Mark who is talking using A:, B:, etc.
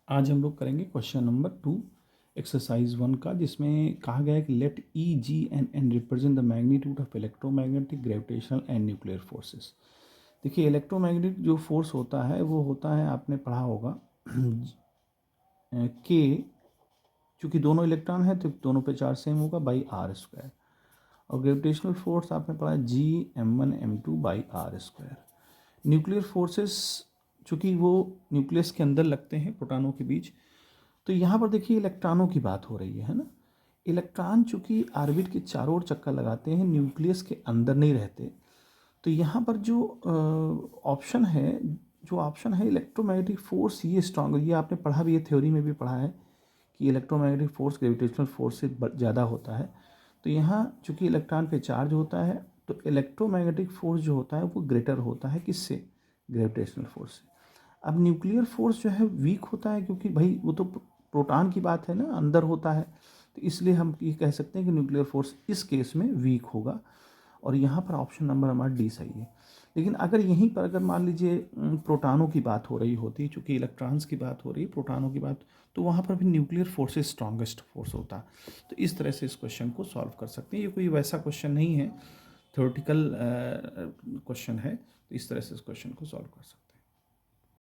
A: आज हम लोग करेंगे क्वेश्चन नंबर 2 एक्सरसाइज 1 का, जिसमें कहा गया है कि let E G and N represent the magnitude of electromagnetic gravitational and nuclear forces. देखिए, इलेक्ट्रोमैग्नेटिक जो फोर्स होता है वो होता है, आपने पढ़ा होगा के, चूँकि दोनों इलेक्ट्रॉन है तो दोनों पे चार्ज सेम होगा, बाई आर स्क्वायर। और ग्रेविटेशनल फोर्स आपने पढ़ा G M1 M2 by R square. Nuclear forces चूँकि वो न्यूक्लियस के अंदर लगते हैं प्रोटॉनों के बीच, तो यहाँ पर देखिए इलेक्ट्रॉनों की बात हो रही है ना। इलेक्ट्रॉन चूँकि ऑर्बिट के चारों ओर चक्कर लगाते हैं, न्यूक्लियस के अंदर नहीं रहते, तो यहाँ पर जो ऑप्शन है इलेक्ट्रोमैग्नेटिक फोर्स, ये स्ट्रांग, ये आपने पढ़ा भी है, थ्योरी में भी पढ़ा है कि इलेक्ट्रोमैग्नेटिक फोर्स ग्रेविटेशनल फोर्स से ज़्यादा होता है। तो यहाँ चूँकि इलेक्ट्रॉन पे चार्ज होता है, तो इलेक्ट्रोमैग्नेटिक फोर्स जो होता है वो ग्रेटर होता है किससे? ग्रेविटेशनल फोर्स से। अब न्यूक्लियर फोर्स जो है वीक होता है, क्योंकि भाई वो तो प्रोटॉन की बात है ना, अंदर होता है, तो इसलिए हम ये कह सकते हैं कि न्यूक्लियर फोर्स इस केस में वीक होगा। और यहाँ पर ऑप्शन नंबर हमारा डी सही है। लेकिन अगर यहीं पर अगर मान लीजिए प्रोटॉनों की बात हो रही होती, चूँकि इलेक्ट्रॉन्स की बात हो रही है, प्रोटॉनों की बात, तो वहाँ पर भी न्यूक्लियर फोर्स स्ट्रॉन्गेस्ट फोर्स होता। तो इस तरह से इस क्वेश्चन को सॉल्व कर सकते हैं। ये कोई वैसा क्वेश्चन नहीं है, थ्योरेटिकल क्वेश्चन है, तो इस तरह से इस क्वेश्चन को सॉल्व कर सकते हैं।